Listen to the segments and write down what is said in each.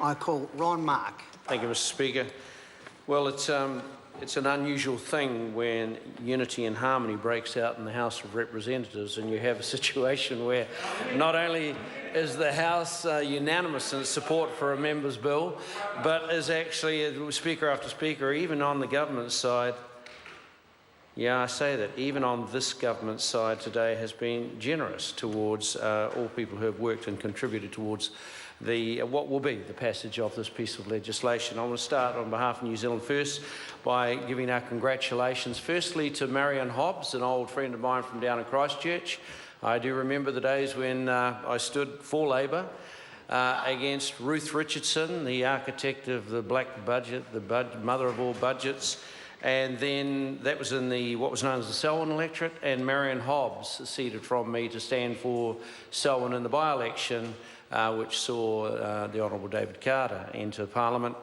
I call Ron Mark. Thank you, Mr. Speaker. Well, it's an unusual thing when unity and harmony breaks out in the House of Representatives, and you have a situation where not only is the House unanimous in its support for a member's bill, but is actually Speaker after Speaker, even on the government side. Yeah, I say that even on this government side today has been generous towards all people who have worked and contributed towards what will be the passage of this piece of legislation. I want to start on behalf of New Zealand First by giving our congratulations firstly to Marion Hobbs, an old friend of mine from down in Christchurch. I do remember the days when I stood for Labor against Ruth Richardson, the architect of the black budget, the mother of all budgets. And then that was in what was known as the Selwyn electorate, and Marion Hobbs ceded from me to stand for Selwyn in the by-election, which saw the Honourable David Carter enter Parliament,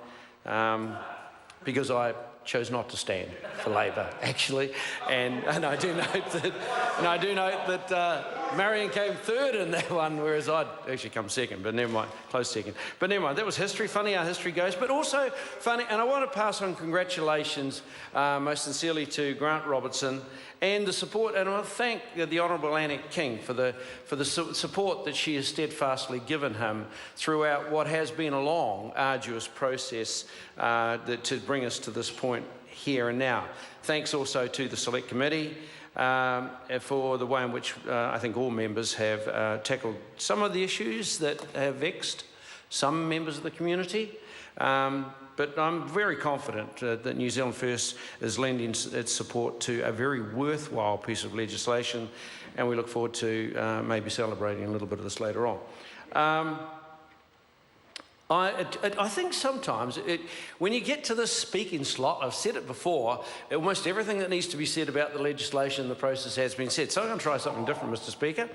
because I chose not to stand for Labor, actually. And I do note that, Marion came third in that one, whereas I'd actually come second, but never mind, close second. But never mind, that was history, funny how history goes, but also funny, and I want to pass on congratulations most sincerely to Grant Robertson and the support, and I want to thank the Honourable Annette King for the support that she has steadfastly given him throughout what has been a long, arduous process to bring us to this point here and now. Thanks also to the Select Committee for the way in which I think all members have tackled some of the issues that have vexed some members of the community. But I'm very confident that New Zealand First is lending its support to a very worthwhile piece of legislation, and we look forward to maybe celebrating a little bit of this later on. I think sometimes when you get to this speaking slot, I've said it before, almost everything that needs to be said about the legislation, the process has been said. So I'm going to try something different, Mr. Speaker.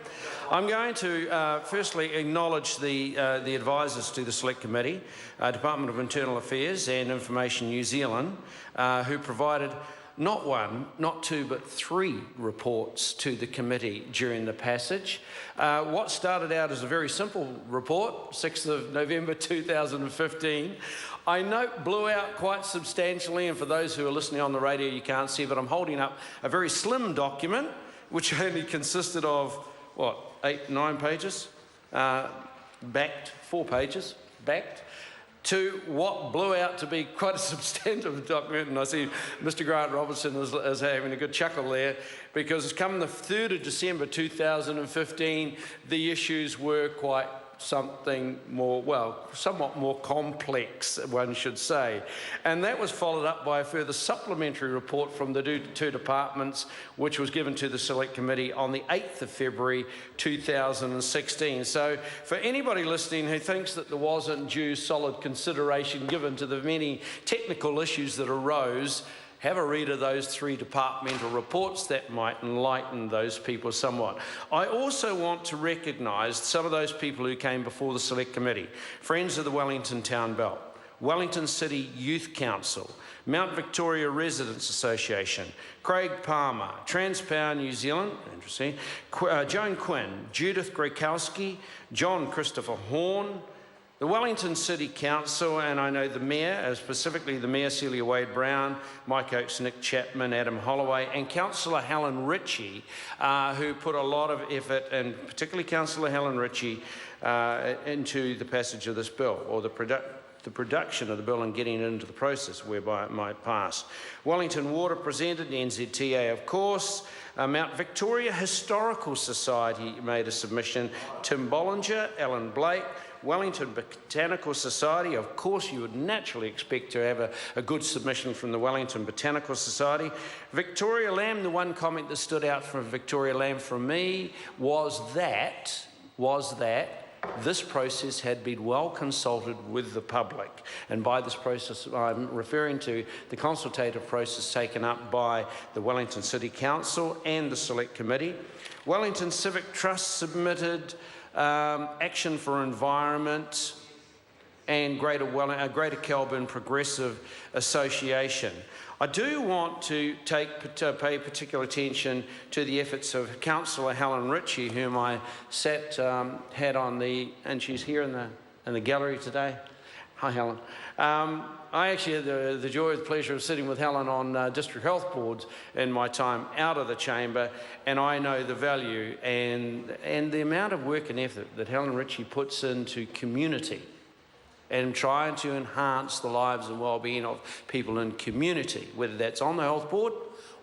I'm going to firstly acknowledge the advisors to the Select Committee, Department of Internal Affairs and Information New Zealand, who provided not one, not two, but three reports to the committee during the passage. What started out as a very simple report, 6th of November 2015, I note blew out quite substantially, and for those who are listening on the radio you can't see, but I'm holding up a very slim document which only consisted of, what, 8, 9 pages? Backed, 4 pages, backed, to what blew out to be quite a substantive document. And I see Mr. Grant Robertson is having a good chuckle there, because come the 3rd of December 2015, the issues were quite something more, well, somewhat more complex, one should say. And that was followed up by a further supplementary report from the two departments, which was given to the Select Committee on the 8th of February 2016. So for anybody listening who thinks that there wasn't due solid consideration given to the many technical issues that arose, have a read of those 3 departmental reports. That might enlighten those people somewhat. I also want to recognise some of those people who came before the Select Committee. Friends of the Wellington Town Belt, Wellington City Youth Council, Mount Victoria Residents Association, Craig Palmer, Transpower New Zealand, interesting, Joan Quinn, Judith Grekowski, John Christopher Horn, the Wellington City Council, and I know the Mayor, specifically the Mayor Celia Wade-Brown, Mike Oakes, Nick Chapman, Adam Holloway, and Councillor Helen Ritchie, who put a lot of effort, and particularly Councillor Helen Ritchie, into the passage of this bill, or the production of the bill and getting it into the process whereby it might pass. Wellington Water presented, the NZTA of course, Mount Victoria Historical Society made a submission, Tim Bollinger, Alan Blake, Wellington Botanical Society, of course you would naturally expect to have a good submission from the Wellington Botanical Society. Victoria Lamb, the one comment that stood out from Victoria Lamb from me was that this process had been well consulted with the public. And by this process, I'm referring to the consultative process taken up by the Wellington City Council and the Select Committee. Wellington Civic Trust submitted Action for Environment and Greater Kelburn Progressive Association. I do want to pay particular attention to the efforts of Councillor Helen Ritchie, whom I had on and she's here in the gallery today. Hi, Helen. I actually had the joy and pleasure of sitting with Helen on district health boards in my time out of the chamber, and I know the value and the amount of work and effort that Helen Ritchie puts into community and trying to enhance the lives and well-being of people in community, whether that's on the health board,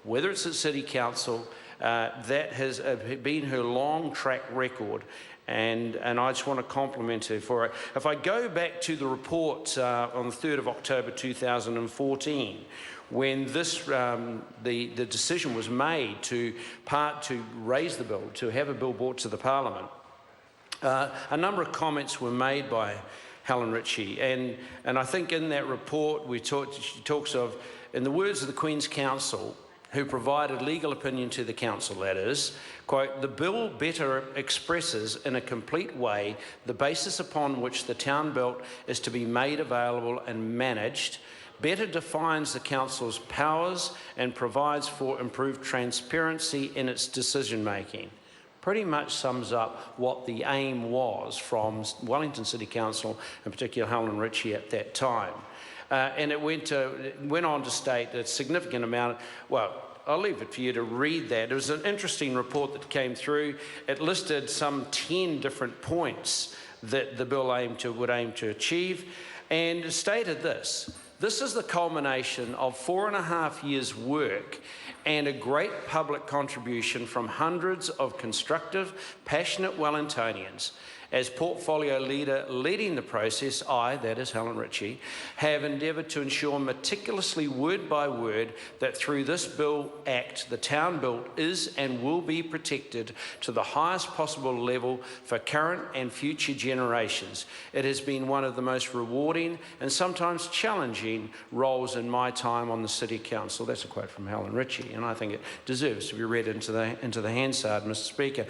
whether it's at City Council. That has been her long track record. And I just want to compliment her for it. If I go back to the report on the 3rd of October 2014, when this the decision was made to raise the bill, to have a bill brought to the Parliament, a number of comments were made by Helen Ritchie, and I think in that report she talks of, in the words of the Queen's Counsel, who provided legal opinion to the council, that is, quote, "The bill better expresses in a complete way the basis upon which the town belt is to be made available and managed, better defines the council's powers and provides for improved transparency in its decision-making." Pretty much sums up what the aim was from Wellington City Council, in particular Helen Ritchie at that time. And it went on to state a significant amount. Well, I'll leave it for you to read that. It was an interesting report that came through. It listed some 10 different points that the bill would aim to achieve, and it stated this: "This is the culmination of 4.5 years' work and a great public contribution from hundreds of constructive, passionate Wellingtonians. As portfolio leader leading the process, I, that is Helen Ritchie, have endeavoured to ensure meticulously, word by word, that through this Bill Act, the town belt is and will be protected to the highest possible level for current and future generations. It has been one of the most rewarding and sometimes challenging roles in my time on the City Council." That's a quote from Helen Ritchie, and I think it deserves to be read into the Hansard, Mr. Speaker.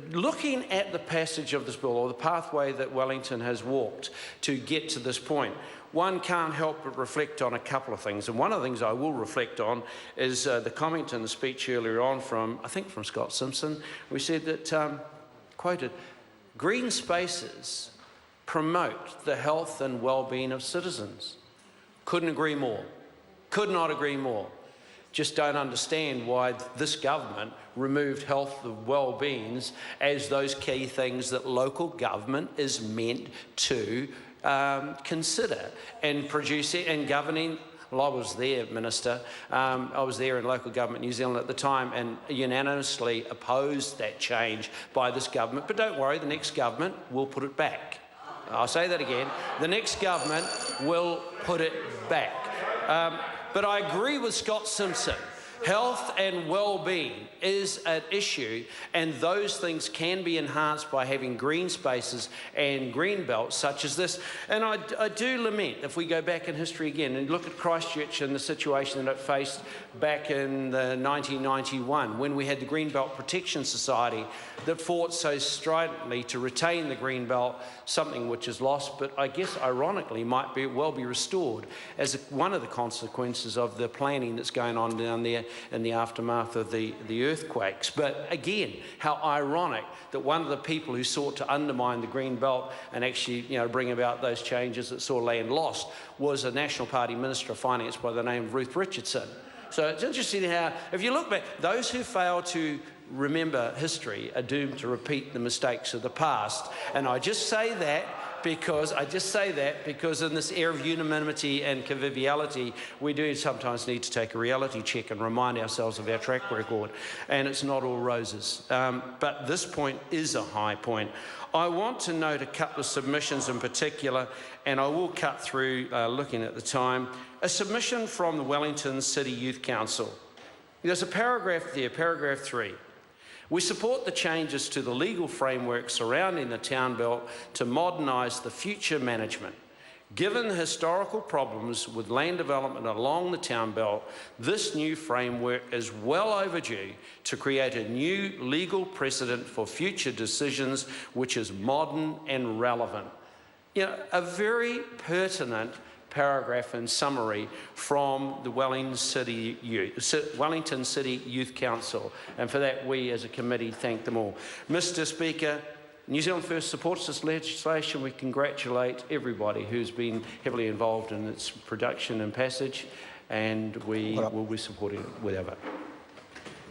Looking at the passage of this bill, or the pathway that Wellington has walked to get to this point, one can't help but reflect on a couple of things. And one of the things I will reflect on is the comment in the speech earlier on from, I think from Scott Simpson. We said that, quoted, "Green spaces promote the health and well-being of citizens." Couldn't agree more. Could not agree more. Just don't understand why this government removed health and well-beings as those key things that local government is meant to consider and producing and governing. Well, I was there, Minister. I was there in local government New Zealand at the time and unanimously opposed that change by this government. But don't worry, the next government will put it back. I'll say that again. The next government will put it back. But I agree with Scott Simpson. Health and well-being is an issue, and those things can be enhanced by having green spaces and green belts such as this. And I do lament, if we go back in history again and look at Christchurch and the situation that it faced back in 1991, when we had the Greenbelt Protection Society that fought so stridently to retain the Greenbelt, something which is lost, but I guess ironically might well be restored as one of the consequences of the planning that's going on down there in the aftermath of the earthquakes. But again, how ironic that one of the people who sought to undermine the green belt and actually, bring about those changes that saw land lost was a National Party Minister of Finance by the name of Ruth Richardson. So it's interesting how, if you look back, those who fail to remember history are doomed to repeat the mistakes of the past. And I just say that because in this era of unanimity and conviviality, we do sometimes need to take a reality check and remind ourselves of our track record. And it's not all roses. But this point is a high point. I want to note a couple of submissions in particular, and I will cut through looking at the time. A submission from the Wellington City Youth Council. There's a paragraph there, paragraph 3. We support the changes to the legal framework surrounding the town belt to modernise the future management. Given the historical problems with land development along the town belt, this new framework is well overdue to create a new legal precedent for future decisions which is modern and relevant. A very pertinent paragraph and summary from the Wellington City Youth Council, and for that we as a committee thank them all. Mr. Speaker, New Zealand First supports this legislation. We congratulate everybody who's been heavily involved in its production and passage, and we will be supporting it with our vote.